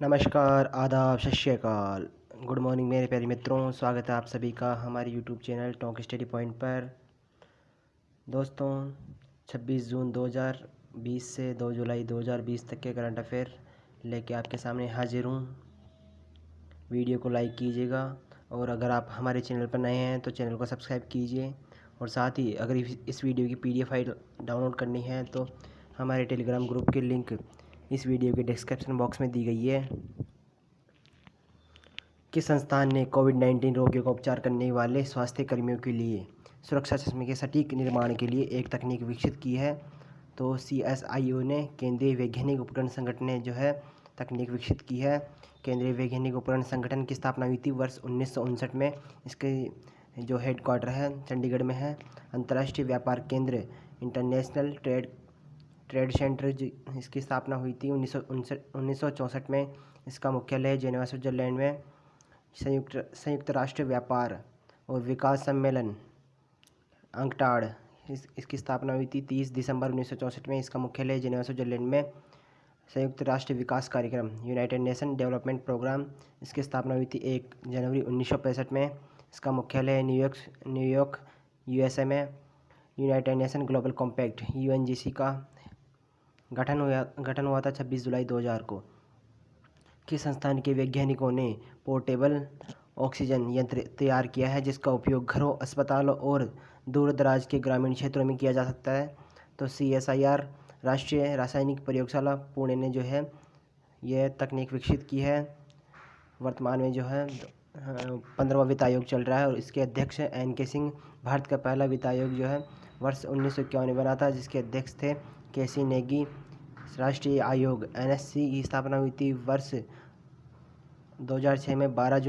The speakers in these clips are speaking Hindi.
नमस्कार, आदाब, सत श्री अकाल, गुड मॉर्निंग मेरे प्यारे मित्रों। स्वागत है आप सभी का हमारे YouTube channel talk study point पर। दोस्तों, 26 जून 2020 से 2 जुलाई 2020 तक के करंट अफेयर लेके आपके सामने हाजिर हूँ। वीडियो को लाइक कीजिएगा और अगर आप हमारे चैनल पर नए हैं तो चैनल को सब्सक्राइब कीजिए। और साथ ही अगर इस वीडियो की PDF फाइल डाउनलोड करनी है तो हमारे टेलीग्राम ग्रुप की लिंक इस वीडियो के डिस्क्रिप्शन बॉक्स में दी गई है। किस संस्थान ने कोविड-19 रोगियों का उपचार करने वाले स्वास्थ्य कर्मियों के लिए सुरक्षा चश्मे के सटीक निर्माण के लिए एक तकनीक विकसित की है? तो CSIO ने, केंद्रीय वैज्ञानिक उपकरण संगठन ने जो है तकनीक विकसित की है। केंद्रीय वैज्ञानिक उपकरण संगठन की स्थापना हुई थी वर्ष 1959 में। इसके जो हेडक्वार्टर है चंडीगढ़ में है। अंतर्राष्ट्रीय व्यापार केंद्र इंटरनेशनल ट्रेड सेंटर इसकी स्थापना हुई थी 1964 में। इसका मुख्यालय जेनेवा, स्विट्जरलैंड में। संयुक्त राष्ट्र व्यापार और विकास सम्मेलन अंकटाड इसकी स्थापना हुई थी 30 दिसंबर 1964 में। इसका मुख्यालय जेनेवा, स्विट्जरलैंड में। संयुक्त राष्ट्र विकास कार्यक्रम यूनाइटेड नेशन डेवलपमेंट प्रोग्राम इसकी स्थापना हुई थी 1 जनवरी 1965 में। इसका मुख्यालय न्यूयॉर्क USA में। United nation global compact UNGC का गठन हुआ था 26 जुलाई 2000 को। किस संस्थान के वैज्ञानिकों ने पोर्टेबल ऑक्सीजन यंत्र तैयार किया है जिसका उपयोग घरों, अस्पतालों और दूर दराज के ग्रामीण क्षेत्रों में किया जा सकता है? तो CSIR राष्ट्रीय रासायनिक प्रयोगशाला पुणे ने जो है यह तकनीक विकसित की है। वर्तमान में जो है 15वां वित्त आयोग चल रहा है और इसके अध्यक्ष NK सिंह। भारत का पहला वित्त आयोग जो है वर्ष 1951 में बना था, जिसके अध्यक्ष थे KC नेगी। राष्ट्रीय आयोग NSC की स्थापना हुई थी वर्ष 2006 में। 12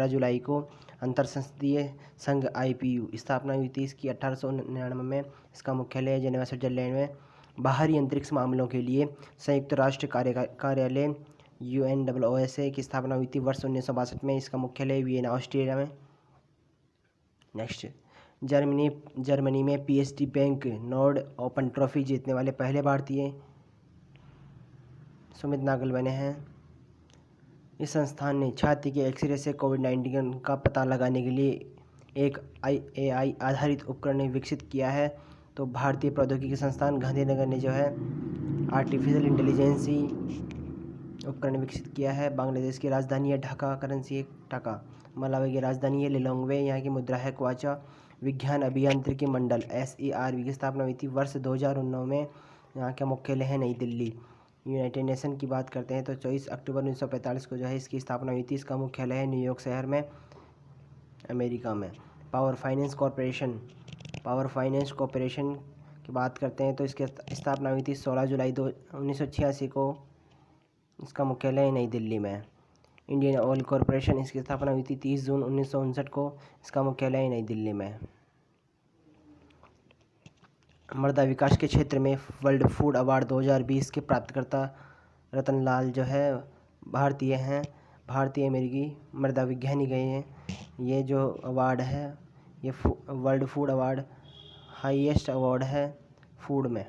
जुलाई को अंतर संसदीय संघ IPU स्थापना हुई थी इसकी 1899 में। इसका मुख्यालय जेनेवा, स्विट्जरलैंड में। बाहरी अंतरिक्ष मामलों के लिए संयुक्त राष्ट्र कार्यालय UNOOSA की स्थापना हुई थी वर्ष 1962 में। इसका मुख्यालय वियना, ऑस्ट्रिया में। नेक्स्ट, जर्मनी में PST bank Nord open trophy जीतने वाले पहले भारतीय सुमित नागल बने हैं। इस संस्थान ने छाती के एक्सरे से कोविड-19 का पता लगाने के लिए एक AI आधारित उपकरण विकसित किया है। तो भारतीय प्रौद्योगिकी संस्थान गांधीनगर ने जो है आर्टिफिशियल इंटेलिजेंसी उपकरण विकसित किया है। बांग्लादेश की राजधानी है ढाका, करेंसी है टाका। मलावी की राजधानी है लिलोंगवे, यहाँ की मुद्रा है क्वाचा। विज्ञान अभियांत्रिकी मंडल SERV की स्थापना हुई थी वर्ष 2009 में। यहाँ का मुख्यालय है नई दिल्ली। यूनाइटेड नेशन की बात करते हैं तो 24 अक्टूबर 1945 को जो है इसकी स्थापना हुई थी। इसका मुख्यालय है न्यूयॉर्क शहर में, अमेरिका में। पावर फाइनेंस कॉरपोरेशन की बात करते हैं तो इसकी स्थापना हुई थी 16 जुलाई 1986 को। इसका मुख्यालय है नई दिल्ली में। इंडियन ऑयल कॉरपोरेशन इसकी स्थापना हुई थी 30 जून 1959 को। इसका मुख्यालय है नई दिल्ली में। मृदा विकास के क्षेत्र में वर्ल्ड फूड अवार्ड 2020 के प्राप्तकर्ता रतन लाल जो है भारतीय हैं, भारतीय अमेरिकी मृदा वैज्ञानिक हैं। ये जो अवार्ड है ये world food award highest award है फूड में।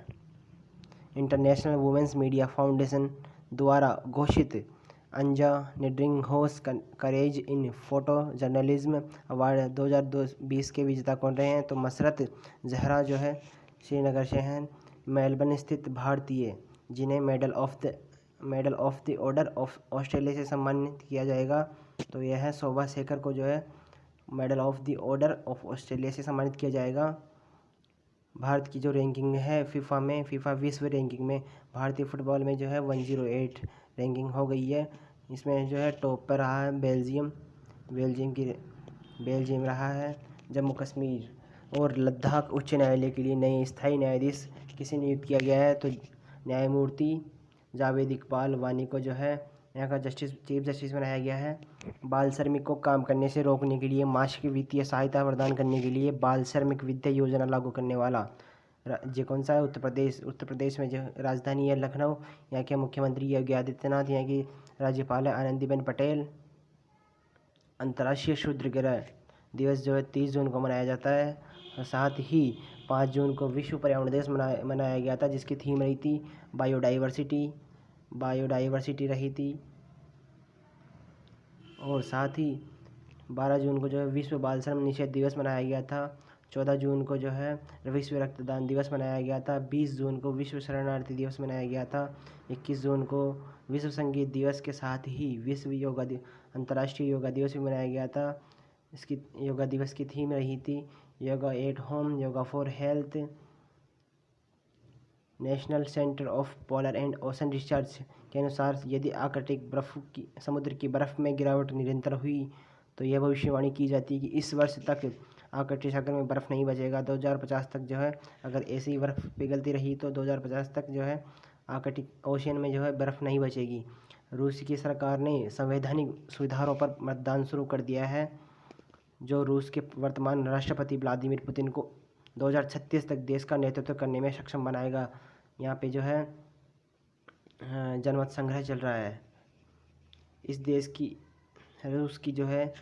इंटरनेशनल वुमेन्स मीडिया फाउंडेशन द्वारा घोषित अंजा निड्रिंघोस करेज इन फोटो जर्नलिज्म अवार्ड 2020 के विजेता कौन रहे हैं? तो मसरत जहरा जो है श्रीनगर से हैं। मेलबर्न स्थित भारतीय जिन्हें medal of the order of Australia से सम्मानित किया जाएगा, तो यह है शोभा शेखर को जो है medal of the order of Australia से सम्मानित किया जाएगा। भारत की जो रैंकिंग है फीफा विश्व रैंकिंग में भारतीय फुटबॉल में जो है 108 रैंकिंग हो गई है। इसमें जो है टॉप पर रहा है बेल्जियम रहा है। जम्मू कश्मीर और लद्दाख उच्च न्यायालय के लिए नए स्थायी न्यायाधीश किसे नियुक्त किया गया है? तो न्यायमूर्ति जावेद इकबाल वानी को जो है यहाँ का चीफ जस्टिस बनाया गया है। बाल श्रमिक को काम करने से रोकने के लिए मासिक वित्तीय सहायता प्रदान करने के लिए बाल श्रमिक विद्या योजना लागू करने वाला राज्य कौन सा है? उत्तर प्रदेश में जो राजधानी है लखनऊ। यहाँ के मुख्यमंत्री योगी आदित्यनाथ, यहाँ की राज्यपाल है आनंदीबेन पटेल। अंतर्राष्ट्रीय क्षुद्रग्रह दिवस जो है 30 जून को मनाया जाता है। और साथ ही 5 जून को विश्व पर्यावरण दिवस मनाया गया था, जिसकी थीम रही थी बायोडाइवर्सिटी रही थी। और साथ ही 12 जून को जो है विश्व बाल श्रम निषेध दिवस मनाया गया था। 14 जून को जो है विश्व रक्तदान दिवस मनाया गया था। 20 जून को विश्व शरणार्थी दिवस मनाया गया था। 21 जून को विश्व संगीत दिवस के साथ ही विश्व अंतर्राष्ट्रीय योगा दिवस भी मनाया गया था। इसकी योगा दिवस की थीम रही थी yoga at home, yoga for health. National centre of polar and ocean research के अनुसार यदि समुद्र की बर्फ़ में गिरावट निरंतर हुई तो यह भविष्यवाणी की जाती है कि इस वर्ष तक आर्कटिक सागर में बर्फ़ नहीं बचेगा। 2050 तक जो है अगर ऐसी बर्फ़ पिघलती रही तो 2050 तक जो है आर्कटिक ओशियन में जो है बर्फ़ नहीं बचेगी। रूस की सरकार ने संवैधानिक सुधारों पर मतदान शुरू कर दिया है, जो रूस के वर्तमान राष्ट्रपति व्लादिमीर पुतिन को 2036 तक देश का नेतृत्व करने में सक्षम बनाएगा। यहाँ पे जो है जनमत संग्रह चल रहा है। इस देश की रूस की जो है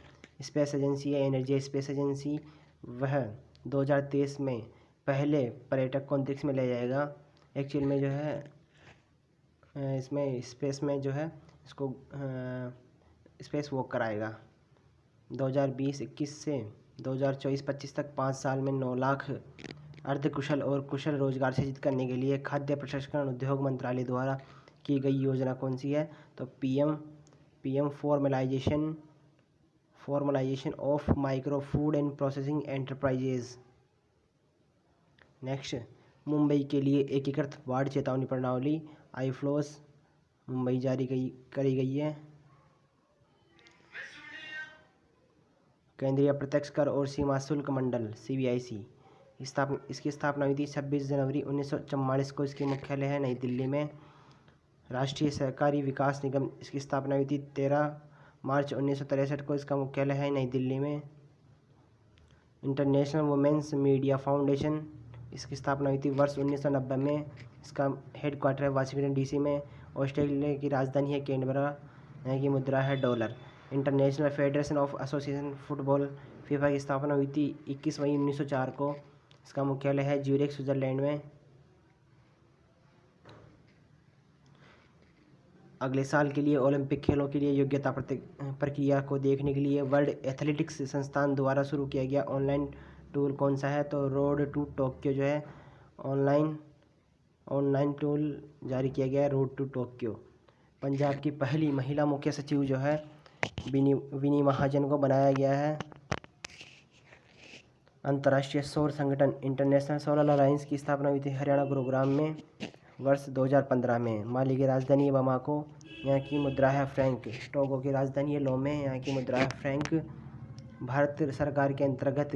स्पेस एजेंसी है, एनर्जी स्पेस एजेंसी, वह 2023 में पहले पर्यटक को अंतरिक्ष में ले जाएगा। एक्चुअल में जो है इसमें स्पेस में जो है इसको स्पेस वॉक कराएगा। 2020-21 से 2024-25 तक 5 साल में 9 लाख अर्धकुशल और कुशल रोजगार सृजित करने के लिए खाद्य प्रसंस्करण उद्योग मंत्रालय द्वारा की गई योजना कौन सी है? तो PM formalisation of micro food and processing enterprises. Next, Mumbai के लिए एकीकृत बाढ़ चेतावनी प्रणाली आईफ्लोस मुंबई करी गई है। केंद्रीय प्रत्यक्ष कर और सीमा शुल्क मंडल CBIC इसकी स्थापना हुई थी 26 जनवरी 1944 को। इसकी मुख्यालय है नई दिल्ली में। राष्ट्रीय सहकारी विकास निगम, इसकी स्थापना हुई थी 13 मार्च 1963 को। इसका मुख्यालय है नई दिल्ली में। इंटरनेशनल वुमेन्स मीडिया फाउंडेशन, इसकी स्थापना हुई थी वर्ष 1990 में। इसका हेडक्वार्टर है वाशिंगटन DC में। ऑस्ट्रेलिया की राजधानी है कैनबरा। यहाँ की मुद्रा है dollar. International federation of association football FIFA की स्थापना हुई थी 21 मई 1904 को। इसका मुख्यालय है ज्यूरिख, स्विट्जरलैंड में। अगले साल के लिए ओलंपिक खेलों के लिए योग्यता प्रक्रिया को देखने के लिए वर्ल्ड एथलेटिक्स संस्थान द्वारा शुरू किया गया ऑनलाइन टूल कौन सा है? तो रोड टू टोक्यो जो है ऑनलाइन टूल जारी किया गया है, रोड टू टोक्यो। पंजाब की पहली महिला मुख्य सचिव जो है विनी महाजन को बनाया गया है। अंतर्राष्ट्रीय सौर संगठन इंटरनेशनल सोलर अलायंस की स्थापना हुई थी हरियाणा गुरुग्राम में वर्ष 2015 में। माली की राजधानी है बामाको। यहाँ की मुद्रा है फ्रैंक। टोगो की राजधानी है लोमे। यहाँ की मुद्रा है फ्रैंक। भारत सरकार के अंतर्गत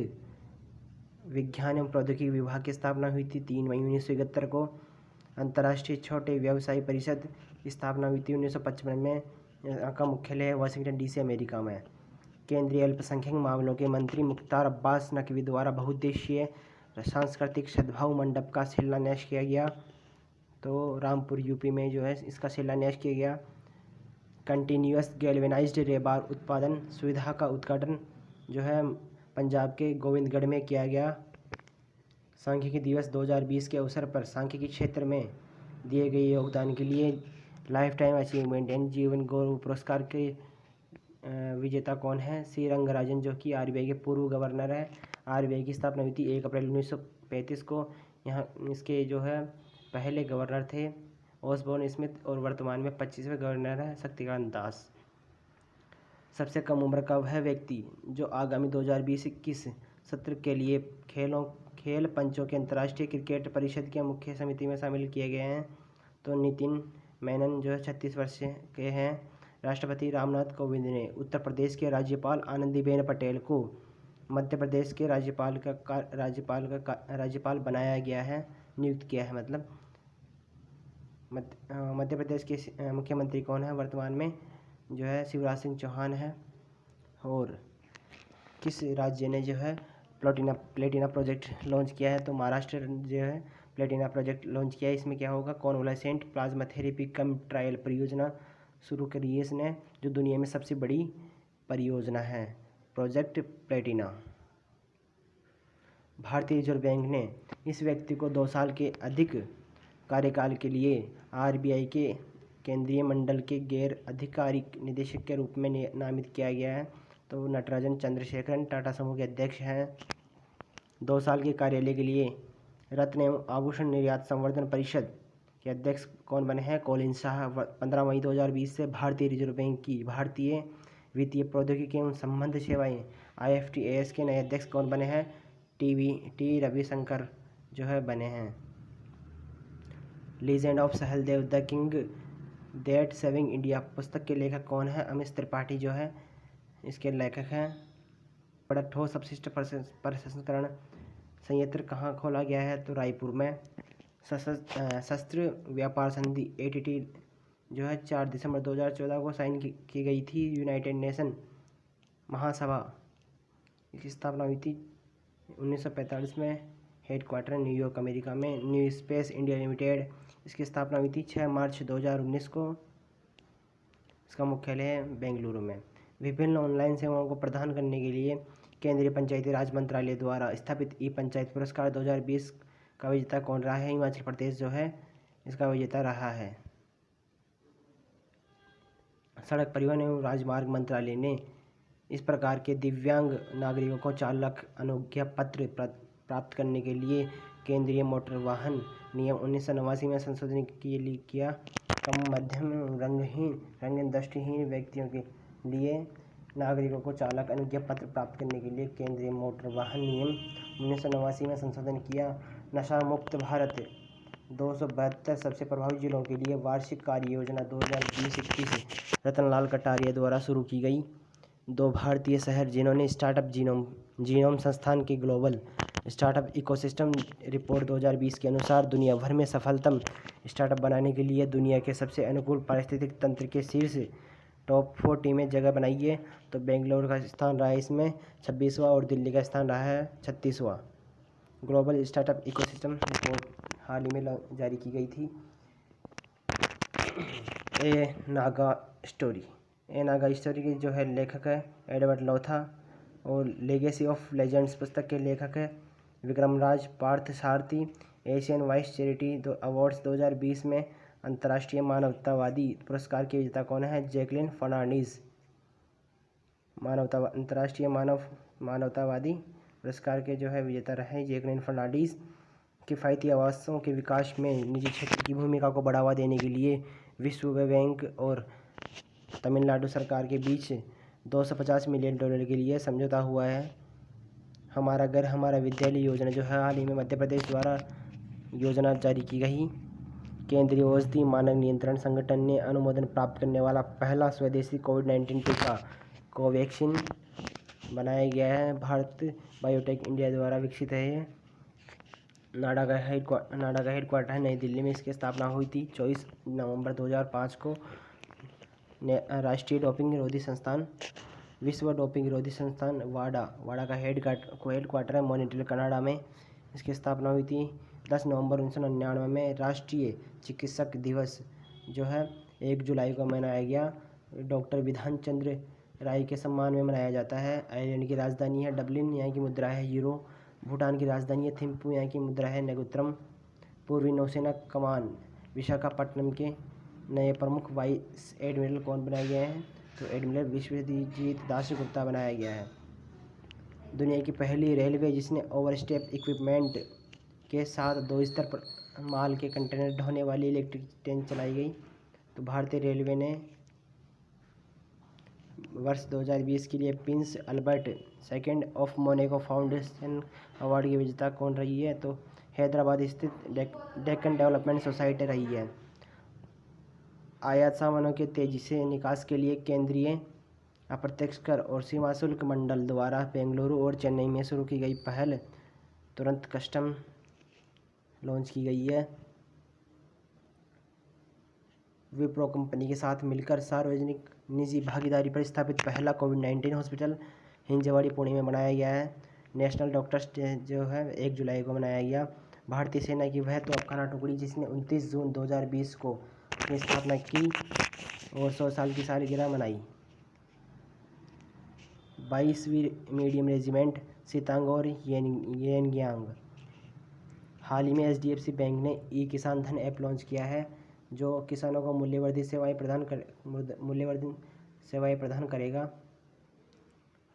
विज्ञान एवं प्रौद्योगिकी विभाग की स्थापना हुई थी 3 मई 1971 को। अंतर्राष्ट्रीय छोटे व्यवसायी परिषद की स्थापना हुई थी 1955 में। यहाँ का मुख्यालय है वाशिंगटन DC, अमेरिका में। केंद्रीय अल्पसंख्यक मामलों के मंत्री मुख्तार अब्बास नकवी द्वारा बहुउद्देशीय सांस्कृतिक सद्भाव मंडप का शिलान्यास किया गया। तो रामपुर UP में जो है इसका शिलान्यास किया गया। कंटिन्यूअस गैल्वेनाइज्ड रेबार उत्पादन सुविधा का उद्घाटन जो है पंजाब के गोविंदगढ़ में किया गया। सांख्यिकी दिवस 2020 के अवसर पर सांख्यिकी क्षेत्र में दिए गए योगदान के लिए लाइफ टाइम अचीवमेंट एंड जीवन गौरव पुरस्कार के विजेता कौन है? सी रंगराजन, जो कि RBI के पूर्व गवर्नर है। RBI की स्थापना हुई थी 1 अप्रैल 1935 को। यहाँ इसके जो है पहले गवर्नर थे ऑसबोर्न स्मिथ और वर्तमान में 25वें गवर्नर है शक्तिकांत दास। सबसे कम उम्र का वह व्यक्ति जो आगामी 2020-21 सत्र के लिए खेल पंचों के अंतर्राष्ट्रीय क्रिकेट परिषद के मुख्य समिति में शामिल किए गए हैं। तो नितिन मेनन जो है 36 वर्ष के हैं। राष्ट्रपति रामनाथ कोविंद ने उत्तर प्रदेश के राज्यपाल आनंदीबेन पटेल को मध्य प्रदेश के राज्यपाल बनाया गया है, नियुक्त किया है। मतलब मध्य प्रदेश के मुख्यमंत्री कौन है वर्तमान में? जो है शिवराज सिंह चौहान है। और किस राज्य ने जो है प्लेटिना प्रोजेक्ट लॉन्च किया है? तो महाराष्ट्र जो है प्लेटिना प्रोजेक्ट लॉन्च किया है। इसमें क्या होगा? कॉन्वलेसेंट प्लाज्मा थेरेपी कम ट्रायल परियोजना शुरू करी है इसने, जो दुनिया में सबसे बड़ी परियोजना है, प्रोजेक्ट प्लेटिना। भारतीय रिजर्व बैंक ने इस व्यक्ति को 2 साल के अधिक कार्यकाल के लिए RBI के केंद्रीय मंडल के गैर आधिकारिक निदेशक के रूप में नामित किया गया है। तो नटराजन चंद्रशेखरन टाटा समूह के अध्यक्ष हैं। 2 साल के कार्यालय के लिए रत्न एवं आभूषण निर्यात संवर्धन परिषद के अध्यक्ष कौन बने हैं? कॉलिन शाह। 15 मई 2020 से भारतीय रिजर्व बैंक की भारतीय वित्तीय प्रौद्योगिकी एवं संबंध सेवाएं IFTAS के नए अध्यक्ष कौन बने हैं? टी रविशंकर जो है बने हैं। Legend of Suheldev the king that saving India पुस्तक के लेखक कौन है? अमित त्रिपाठी जो है इसके लेखक हैं। बड़ा ठोस अपशिष्ट प्रसंस्करण संयंत्र कहाँ खोला गया है? तो रायपुर में। शस्त्र व्यापार संधि ATT जो है 4 दिसंबर 2014 को साइन की गई थी। यूनाइटेड नेशन महासभा की स्थापना हुई थी 1945 में। हेडक्वार्टर न्यूयॉर्क अमेरिका में। न्यू स्पेस इंडिया लिमिटेड इसकी स्थापना हुई थी 6 मार्च 2019 को। इसका मुख्यालय है बेंगलुरु में। विभिन्न ऑनलाइन सेवाओं को प्रदान करने के लिए केंद्रीय पंचायती राज मंत्रालय द्वारा स्थापित पंचायत पुरस्कार 2020 का विजेता कौन रहा है? हिमाचल प्रदेश जो है इसका विजेता रहा है। सड़क परिवहन एवं राजमार्ग मंत्रालय ने इस प्रकार के दिव्यांग नागरिकों को चालक अनुज्ञा पत्र प्राप्त करने के लिए केंद्रीय मोटर वाहन नियम 1989 में संशोधन किया। कम मध्यम रंगहीन दृष्टिहीन व्यक्तियों के लिए नागरिकों को चालक अनुज्ञा पत्र प्राप्त करने के लिए केंद्रीय मोटर वाहन नियम 1989 में संशोधन किया। नशा मुक्त भारत 272 सबसे प्रभावित जिलों के लिए वार्षिक कार्य योजना 2020-21 रतनलाल कटारिया द्वारा शुरू की गई। 2 भारतीय शहर जिन्होंने स्टार्टअप जीनोम संस्थान की ग्लोबल स्टार्टअप इकोसिस्टम रिपोर्ट 2020 के अनुसार दुनिया भर में सफलतम स्टार्टअप बनाने के लिए दुनिया के सबसे अनुकूल पारिस्थितिक तंत्र के शीर्ष टॉप 40 में जगह बनाई है। तो बेंगलुरु का स्थान रहा है इसमें 26वां और दिल्ली का स्थान रहा है 36वां। ग्लोबल स्टार्टअप इकोसिस्टम रिपोर्ट हाल ही में जारी की गई थी। ए नागा स्टोरी की जो है लेखक है एडवर्ड लोथा और लेगेसी ऑफ लेजेंड्स पुस्तक के लेखक है विक्रमराज पार्थ सारथी। एशियन वाइस चैरिटी अवार्ड्स 2020 में अंतर्राष्ट्रीय मानवतावादी पुरस्कार के विजेता कौन है? जैकलिन फर्नांडीज। अंतर्राष्ट्रीय मानवतावादी पुरस्कार के जो है विजेता रहे जैकलिन फर्नांडीज। किफ़ायती आवासों के विकास में निजी क्षेत्र की भूमिका को बढ़ावा देने के लिए विश्व बैंक और तमिलनाडु सरकार के बीच $250 मिलियन के लिए समझौता हुआ है। हमारा घर हमारा विद्यालय योजना जो है हाल ही में मध्य प्रदेश द्वारा योजना जारी की गई। केंद्रीय औषधि मानक नियंत्रण संगठन ने अनुमोदन प्राप्त करने वाला पहला स्वदेशी कोविड-19 टीका कोवैक्सीन बनाया गया है। भारत बायोटेक इंडिया द्वारा विकसित है ये। नाडा का हेडक्वार्टर है नई दिल्ली में। इसकी स्थापना हुई थी 24 नवंबर 2005 को। राष्ट्रीय डोपिंग विरोधी संस्थान विश्व डोपिंग विरोधी संस्थान वाडा का हेडक्वार्टर है मॉन्ट्रियल कनाडा में। इसकी स्थापना हुई थी 10 नवंबर 1999 में। राष्ट्रीय चिकित्सक दिवस जो है 1 जुलाई को मनाया गया। डॉक्टर विधान चंद्र राय के सम्मान में मनाया जाता है। आयरलैंड की राजधानी है डबलिन, यहाँ की मुद्रा है यूरो। भूटान की राजधानी है थिम्पू, यहाँ की मुद्रा है नेगुत्रम। पूर्वी नौसेना कमान विशाखापट्टनम के नए प्रमुख वाइस एडमिरल कौन बनाए गए हैं? तो एडमिरल विश्वजीत दासगुप्ता बनाया गया है। दुनिया की पहली रेलवे जिसने ओवरस्टेप इक्विपमेंट के साथ 2 स्तर पर माल के कंटेनर ढोने वाली इलेक्ट्रिक ट्रेन चलाई गई। तो भारतीय रेलवे ने वर्ष 2020 के लिए Prince Albert II of Monaco foundation award की विजेता कौन रही है? तो हैदराबाद स्थित डेक्कन डेवलपमेंट सोसाइटी रही है। आयात सामानों के तेजी से निकास के लिए केंद्रीय अप्रत्यक्ष कर और सीमा शुल्क मंडल द्वारा बेंगलुरु और चेन्नई में शुरू की गई पहल तुरंत कस्टम लॉन्च की गई है। विप्रो कंपनी के साथ मिलकर सार्वजनिक निजी भागीदारी पर स्थापित पहला कोविड-19 हॉस्पिटल हिंजवाड़ी पुणे में बनाया गया है। नेशनल डॉक्टर्स डे जो है 1 जुलाई को मनाया गया। भारतीय सेना की वह तोपखाना टुकड़ी जिसने 29 जून 2020 को अपनी स्थापना की और 100 साल की सालगिरह मनाई। 22वीं मीडियम रेजिमेंट सितांग और येनगियांग। हाल ही में HDFC बैंक ने ई किसान धन ऐप लॉन्च किया है। जो किसानों को मूल्यवर्धित सेवाएं प्रदान करेगा।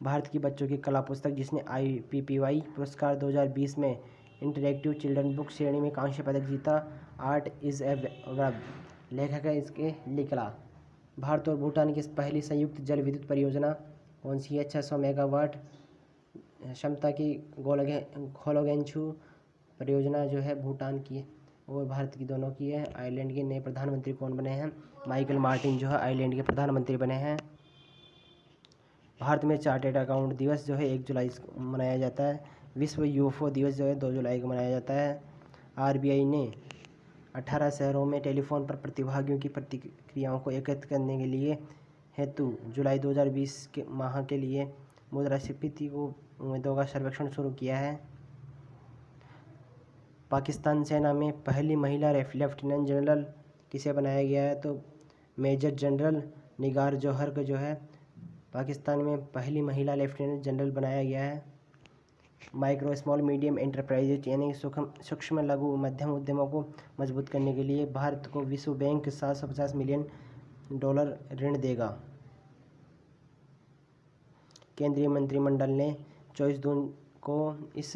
भारत की बच्चों की कला पुस्तक जिसने IPPY पुरस्कार 2020 में इंटरैक्टिव चिल्ड्रन बुक श्रेणी में कांस्य पदक जीता, आर्ट इज़ ए वर्ब, लेखक है इसके लिकला। भारत और भूटान की पहली संयुक्त जल विद्युत परियोजना कौन सी है? 600 मेगावाट क्षमता की गोलोगेंछु परियोजना जो है भूटान की और भारत की दोनों की है। आयरलैंड के नए प्रधानमंत्री कौन बने हैं? माइकल मार्टिन जो है आयरलैंड के प्रधानमंत्री बने हैं। भारत में चार्टर्ड अकाउंट दिवस जो है 1 जुलाई को मनाया जाता है। विश्व UFO दिवस जो है 2 जुलाई को मनाया जाता है। RBI ने 18 शहरों में टेलीफोन पर प्रतिभागियों की प्रतिक्रियाओं को एकत्र करने के लिए हेतु जुलाई 2020 के माह के लिए मुद्रास्फीति को उम्मीदों का सर्वेक्षण शुरू किया है। पाकिस्तान सेना में पहली महिला लेफ्टिनेंट जनरल किसे बनाया गया है? तो मेजर जनरल निगार जौहर को जो है पाकिस्तान में पहली महिला लेफ्टिनेंट जनरल बनाया गया है। माइक्रो स्मॉल मीडियम एंटरप्राइजेज यानी सूक्ष्म लघु मध्यम उद्यमों को मजबूत करने के लिए भारत को विश्व बैंक $750 मिलियन ऋण देगा। केंद्रीय मंत्रिमंडल ने 24 जून को इस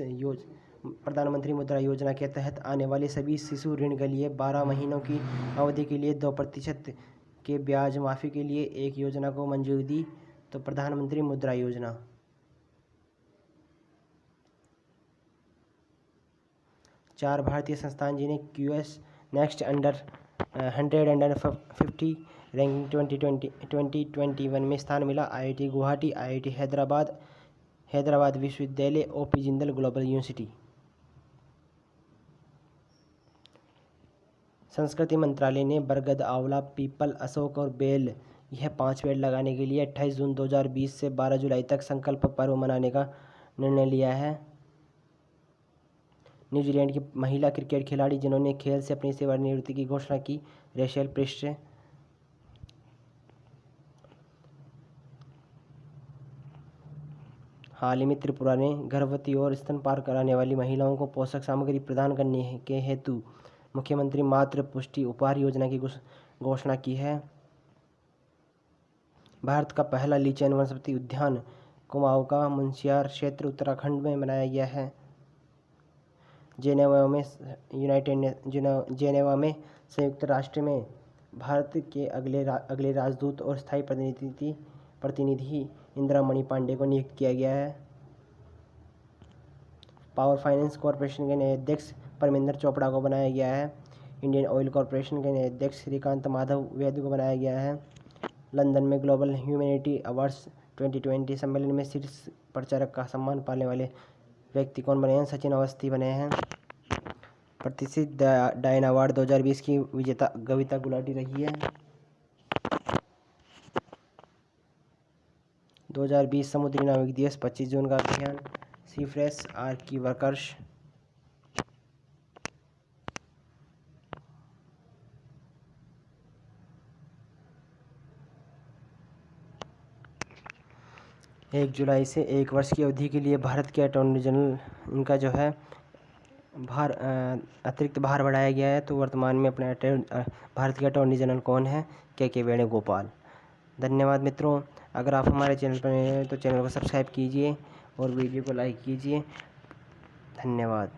प्रधानमंत्री मुद्रा योजना के तहत आने वाले सभी शिशु ऋण के लिए 12 महीनों की अवधि के लिए 2% के ब्याज माफ़ी के लिए एक योजना को मंजूरी दी। तो प्रधानमंत्री मुद्रा योजना। चार भारतीय संस्थान जिन्हें QS नेक्स्ट अंडर 150 रैंकिंग 2021 में स्थान मिला। IIT गुवाहाटी, IIT हैदराबाद विश्वविद्यालय, OP जिंदल ग्लोबल यूनिवर्सिटी। संस्कृति मंत्रालय ने बरगद, आंवला, पीपल, अशोक और बेल यह 5 पेड़ लगाने के लिए 28 जून 2020 से 12 जुलाई तक संकल्प पर्व मनाने का निर्णय लिया है। न्यूजीलैंड की महिला क्रिकेट खिलाड़ी जिन्होंने खेल से अपनी सेवानिवृत्ति की घोषणा की, रेचल प्रिस्ट। हाल ही में त्रिपुरा ने गर्भवती और स्तनपान कराने वाली महिलाओं को पोषक सामग्री प्रदान करने के हेतु मुख्यमंत्री मातृ पुष्टि उपहार योजना की घोषणा की है। भारत का पहला लीचेन वनस्पति उद्यान कुमाऊं का मुंशियार क्षेत्र उत्तराखंड में बनाया गया है। जेनेवा में संयुक्त राष्ट्र में भारत के अगले राजदूत और स्थायी प्रतिनिधि इंदिरा मणि पांडे को नियुक्त किया गया है। पावर फाइनेंस कॉरपोरेशन के नए अध्यक्ष परमिंदर चोपड़ा को बनाया गया है। इंडियन ऑयल कॉरपोरेशन के नए अध्यक्ष श्रीकांत माधव वैद्य को बनाया गया है। लंदन में ग्लोबल ह्यूमैनिटी अवार्ड्स 2020 सम्मेलन में शीर्ष प्रचारक का सम्मान पाने वाले व्यक्ति कौन बने हैं? सचिन अवस्थी बने हैं। प्रतिष्ठित डायन अवार्ड 2020 की विजेता कविता गुलाटी रही है। 2020 समुद्री नाविक दिवस 25 जून का अभियान सीफ्रेश आर्की वर्कर्स। एक जुलाई से 1 वर्ष की अवधि के लिए भारत के अटॉर्नी जनरल इनका जो है अतिरिक्त भार बढ़ाया गया है। तो वर्तमान में अपने भारत के अटॉर्नी जनरल कौन है? के वेणुगोपाल। धन्यवाद मित्रों। अगर आप हमारे चैनल पर नए हैं तो चैनल को सब्सक्राइब कीजिए और वीडियो को लाइक कीजिए। धन्यवाद।